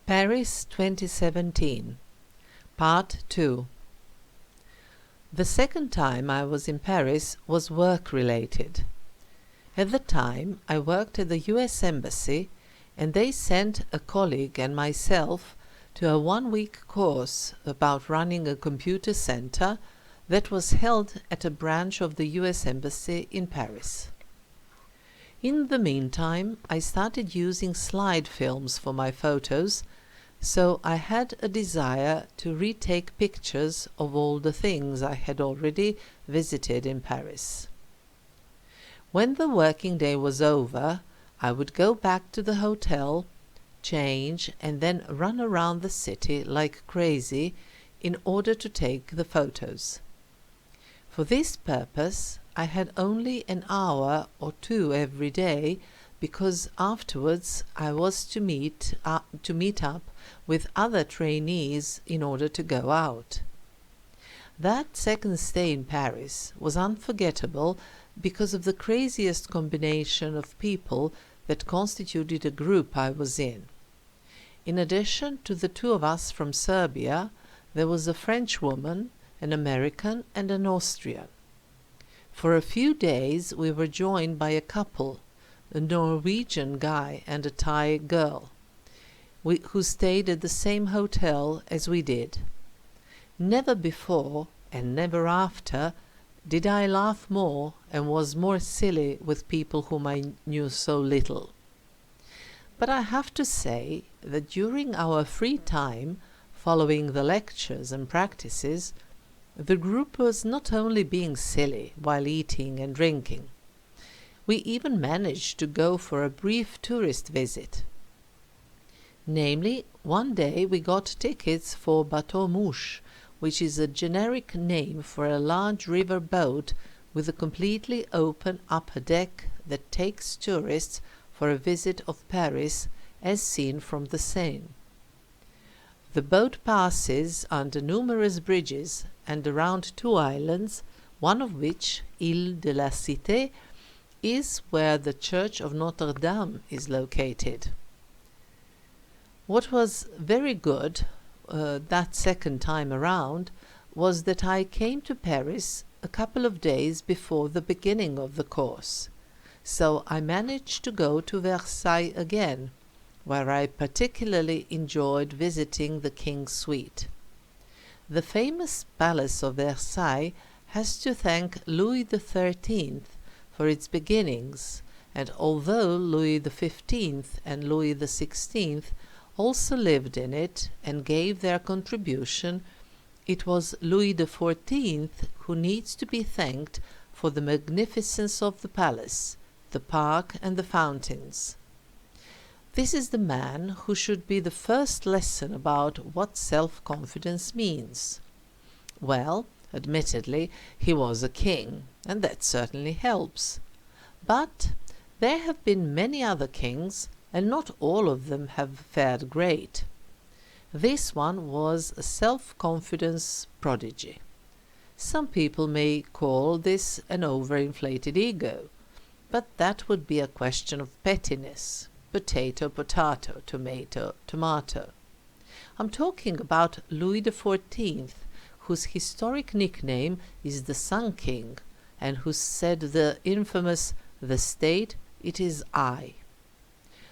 Paris 2017, Part 2. The second time I was in Paris was work-related. At the time, I worked at the US Embassy, and they sent a colleague and myself to a one-week course about running a computer center that was held at a branch of the US Embassy in Paris. In the meantime, I started using slide films for my photos, so I had a desire to retake pictures of all the things I had already visited in Paris. When the working day was over, I would go back to the hotel, change, and then run around the city like crazy in order to take the photos. For this purpose, I had only an hour or two every day, because afterwards I was to meet up with other trainees in order to go out. That second stay in Paris was unforgettable because of the craziest combination of people that constituted a group I was in. In addition to the two of us from Serbia, there was a French woman, an American, and an Austrian. For a few days we were joined by a couple, a Norwegian guy and a Thai girl, who stayed at the same hotel as we did. Never before, and never after, did I laugh more and was more silly with people whom I knew so little. But I have to say that during our free time, following the lectures and practices, the group was not only being silly while eating and drinking. We even managed to go for a brief tourist visit. Namely, one day we got tickets for Bateau Mouche, which is a generic name for a large river boat with a completely open upper deck that takes tourists for a visit of Paris as seen from the Seine. The boat passes under numerous bridges and around two islands, one of which, Ile de la Cité, is where the Church of Notre Dame is located. What was very good that second time around was that I came to Paris a couple of days before the beginning of the course, so I managed to go to Versailles again, where I particularly enjoyed visiting the King's suite. The famous Palace of Versailles has to thank Louis XIII for its beginnings, and although Louis XV and Louis XVI also lived in it and gave their contribution, it was Louis XIV who needs to be thanked for the magnificence of the palace, the park, and the fountains. This is the man who should be the first lesson about what self-confidence means. Well, admittedly, he was a king, and that certainly helps. But there have been many other kings, and not all of them have fared great. This one was a self-confidence prodigy. Some people may call this an overinflated ego, but that would be a question of pettiness. Potato, potato, tomato, tomato. I'm talking about Louis XIV, whose historic nickname is the Sun King, and who said the infamous, "The state, it is I."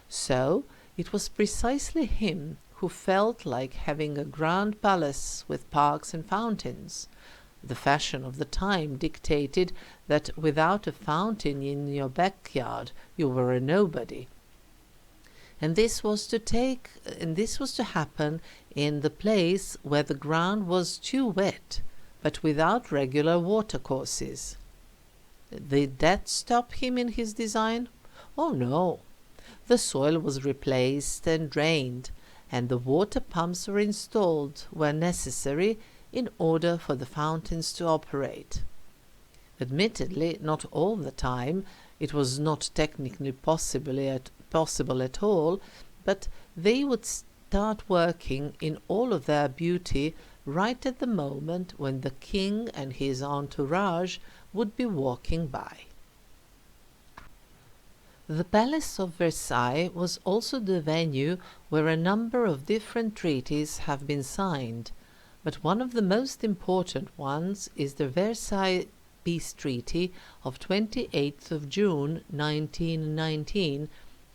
So, it was precisely him who felt like having a grand palace with parks and fountains. The fashion of the time dictated that without a fountain in your backyard you were a nobody. And this was to happen in the place where the ground was too wet, but without regular watercourses. Did that stop him in his design? Oh no. The soil was replaced and drained, and the water pumps were installed where necessary in order for the fountains to operate. Admittedly, not all the time. It was not technically possible at all, but they would start working in all of their beauty right at the moment when the king and his entourage would be walking by. The Palace of Versailles was also the venue where a number of different treaties have been signed, but one of the most important ones is the Versailles Peace Treaty of 28th of June 1919,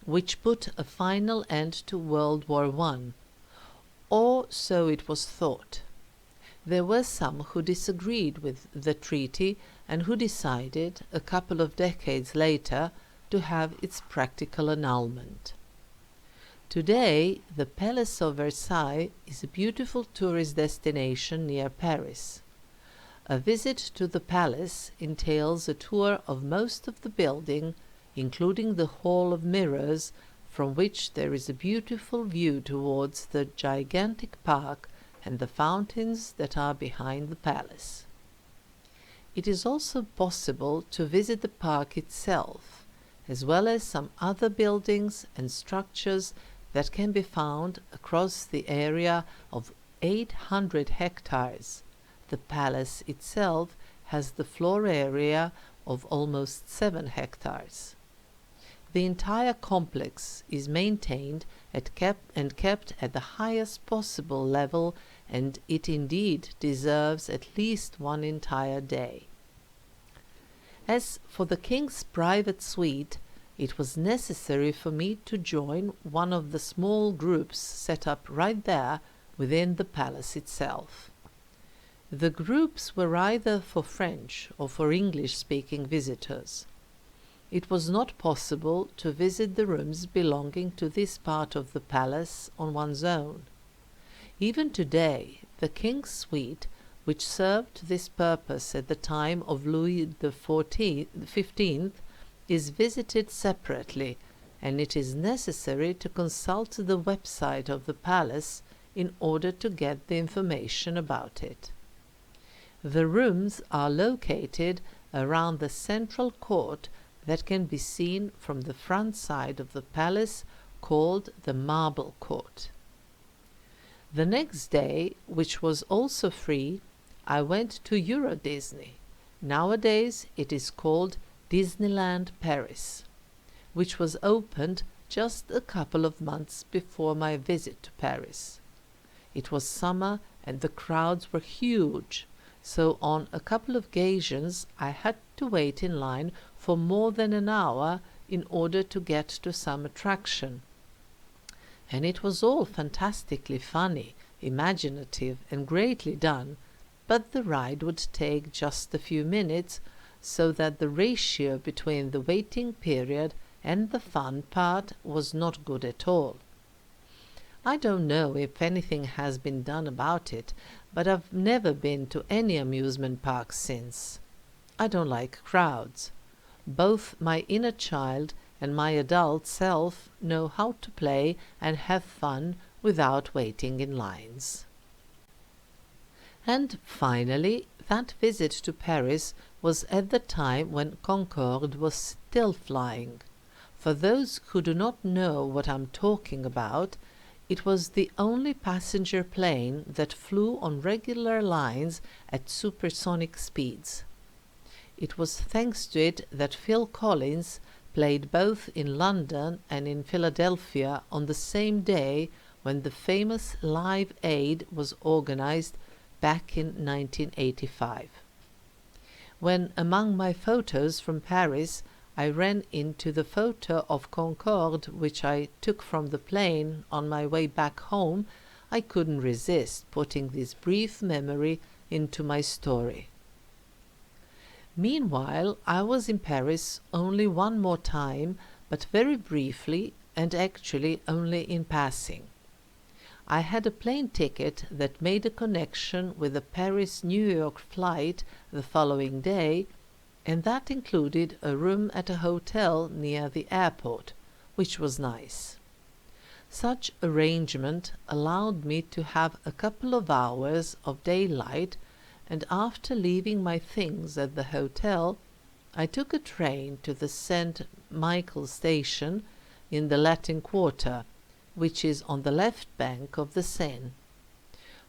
which put a final end to World War I, or so it was thought. There were some who disagreed with the treaty and who decided, a couple of decades later, to have its practical annulment. Today, the Palace of Versailles is a beautiful tourist destination near Paris. A visit to the palace entails a tour of most of the building, including the Hall of Mirrors, from which there is a beautiful view towards the gigantic park and the fountains that are behind the palace. It is also possible to visit the park itself, as well as some other buildings and structures that can be found across the area of 800 hectares. The palace itself has the floor area of almost 7 hectares. The entire complex is maintained and kept at the highest possible level, and it indeed deserves at least one entire day. As for the king's private suite, it was necessary for me to join one of the small groups set up right there within the palace itself. The groups were either for French or for English-speaking visitors. It was not possible to visit the rooms belonging to this part of the palace on one's own. Even today, the king's suite, which served this purpose at the time of Louis XV, is visited separately, and it is necessary to consult the website of the palace in order to get the information about it. The rooms are located around the central court that can be seen from the front side of the palace, called the Marble Court. The next day, which was also free, I went to Euro Disney. Nowadays it is called Disneyland Paris, which was opened just a couple of months before my visit to Paris. It was summer and the crowds were huge, so on a couple of occasions I had to wait in line for more than an hour in order to get to some attraction. And it was all fantastically funny, imaginative, and greatly done, but the ride would take just a few minutes, so that the ratio between the waiting period and the fun part was not good at all. I don't know if anything has been done about it, but I've never been to any amusement park since. I don't like crowds. Both my inner child and my adult self know how to play and have fun without waiting in lines. And finally, that visit to Paris was at the time when Concorde was still flying. For those who do not know what I'm talking about, it was the only passenger plane that flew on regular lines at supersonic speeds. It was thanks to it that Phil Collins played both in London and in Philadelphia on the same day when the famous Live Aid was organized back in 1985. When among my photos from Paris I ran into the photo of Concorde which I took from the plane on my way back home, I couldn't resist putting this brief memory into my story. Meanwhile, I was in Paris only one more time, but very briefly and actually only in passing. I had a plane ticket that made a connection with the Paris-New York flight the following day, and that included a room at a hotel near the airport, which was nice. Such arrangement allowed me to have a couple of hours of daylight, and after leaving my things at the hotel, I took a train to the St. Michael station in the Latin Quarter, which is on the left bank of the Seine.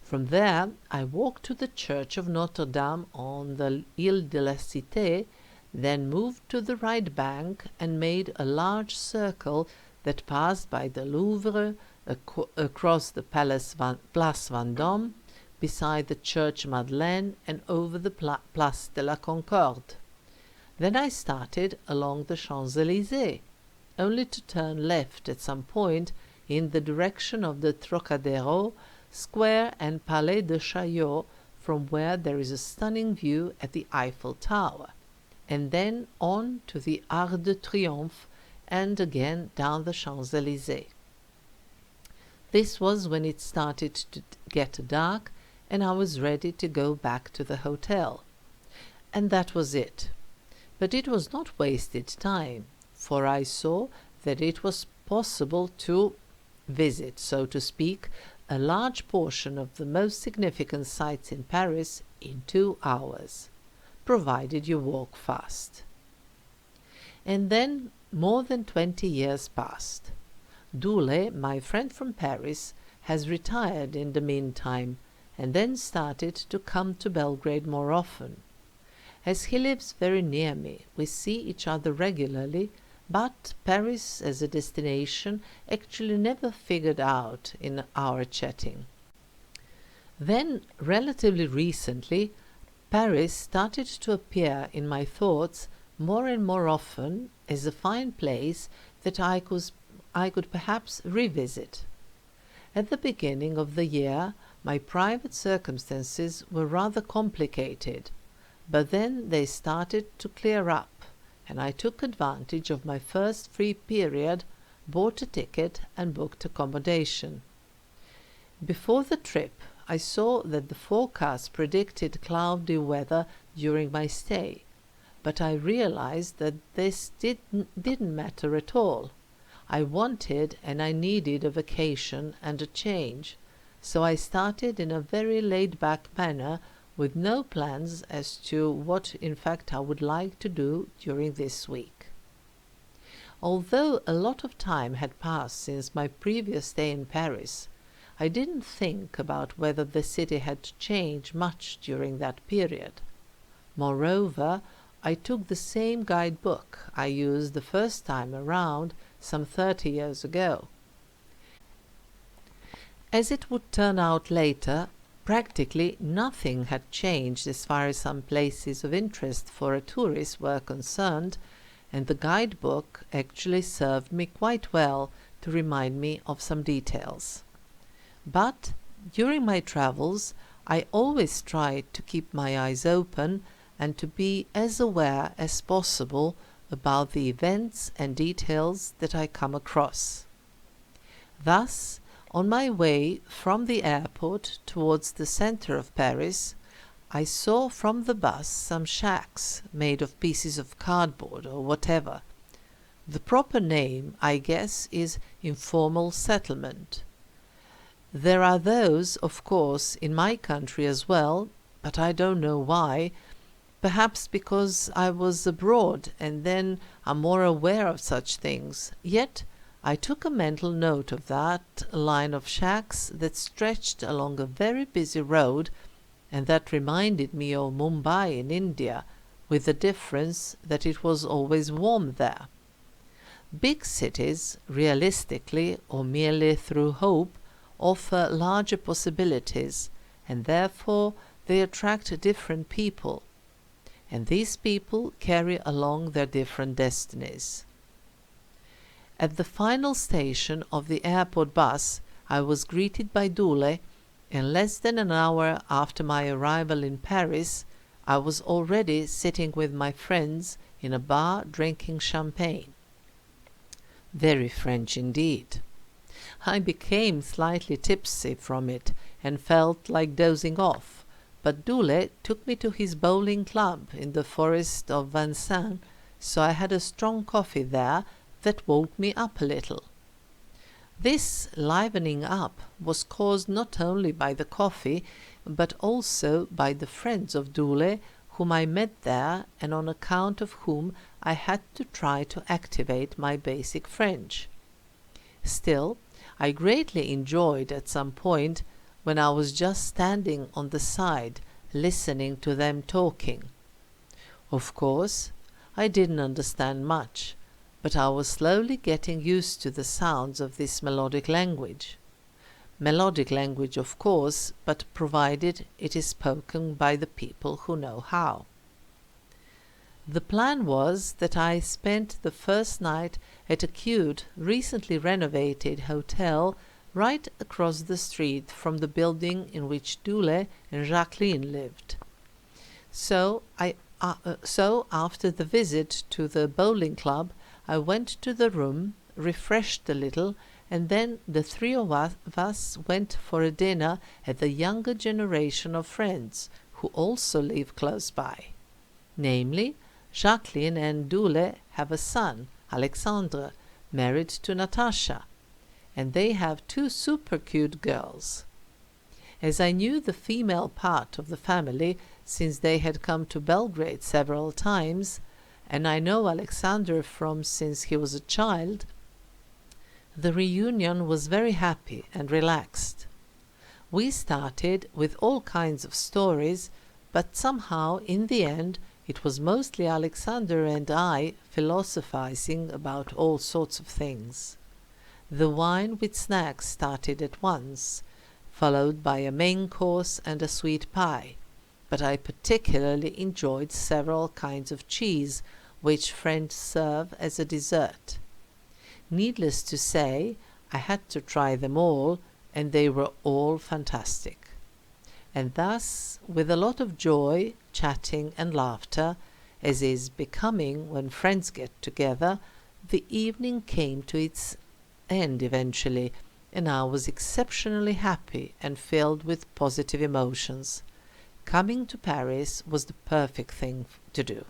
From there I walked to the church of Notre Dame on the Ile de la Cité, then moved to the right bank and made a large circle that passed by the Louvre, across the Place Vendôme, beside the Church Madeleine, and over the Place de la Concorde. Then I started along the Champs-Élysées, only to turn left at some point in the direction of the Trocadero Square and Palais de Chaillot, from where there is a stunning view at the Eiffel Tower, and then on to the Arc de Triomphe, and again down the Champs-Élysées. This was when it started to get dark, and I was ready to go back to the hotel. And that was it. But it was not wasted time, for I saw that it was possible to visit, so to speak, a large portion of the most significant sights in Paris in 2 hours, provided you walk fast. And then more than 20 years passed. Doulé, my friend from Paris, has retired in the meantime, and then started to come to Belgrade more often. As he lives very near me, we see each other regularly, but Paris as a destination actually never figured out in our chatting. Then, relatively recently, Paris started to appear in my thoughts more and more often as a fine place that I could perhaps revisit. At the beginning of the year, my private circumstances were rather complicated, but then they started to clear up, and I took advantage of my first free period, bought a ticket and booked accommodation. Before the trip, I saw that the forecast predicted cloudy weather during my stay, but I realized that this didn't matter at all. I wanted and I needed a vacation and a change, so I started in a very laid-back manner, with no plans as to what in fact I would like to do during this week. Although a lot of time had passed since my previous stay in Paris, I didn't think about whether the city had changed much during that period. Moreover, I took the same guidebook I used the first time around some 30 years ago. As it would turn out later, practically nothing had changed as far as some places of interest for a tourist were concerned, and the guidebook actually served me quite well to remind me of some details. But during my travels, I always tried to keep my eyes open and to be as aware as possible about the events and details that I come across. Thus, on my way from the airport towards the center of Paris, I saw from the bus some shacks made of pieces of cardboard or whatever. The proper name, I guess, is informal settlement. There are those, of course, in my country as well, but I don't know why. Perhaps because I was abroad and then am more aware of such things. Yet I took a mental note of that line of shacks that stretched along a very busy road, and that reminded me of Mumbai in India, with the difference that it was always warm there. Big cities, realistically or merely through hope, offer larger possibilities, and therefore they attract different people, and these people carry along their different destinies. At the final station of the airport bus, I was greeted by Doulé, and less than an hour after my arrival in Paris, I was already sitting with my friends in a bar drinking champagne. Very French indeed. I became slightly tipsy from it and felt like dozing off, but Doulé took me to his bowling club in the forest of Vincennes, so I had a strong coffee there that woke me up a little. This livening up was caused not only by the coffee, but also by the friends of Doulé whom I met there and on account of whom I had to try to activate my basic French. Still, I greatly enjoyed at some point when I was just standing on the side listening to them talking. Of course, I didn't understand much, but I was slowly getting used to the sounds of this melodic language. Melodic language, of course, but provided it is spoken by the people who know how. The plan was that I spent the first night at a cute, recently renovated hotel right across the street from the building in which Dule and Jacqueline lived. So after the visit to the bowling club, I went to the room, refreshed a little, and then the three of us went for a dinner at the younger generation of friends who also live close by. Namely, Jacqueline and Dule have a son, Alexandre, married to Natasha, and they have two super cute girls. As I knew the female part of the family since they had come to Belgrade several times, and I know Alexander from since he was a child, the reunion was very happy and relaxed. We started with all kinds of stories, but somehow in the end it was mostly Alexander and I philosophizing about all sorts of things. The wine with snacks started at once, followed by a main course and a sweet pie, but I particularly enjoyed several kinds of cheese, which friends serve as a dessert. Needless to say, I had to try them all, and they were all fantastic. And thus, with a lot of joy, chatting and laughter, as is becoming when friends get together, the evening came to its end eventually, and I was exceptionally happy and filled with positive emotions. Coming to Paris was the perfect thing to do.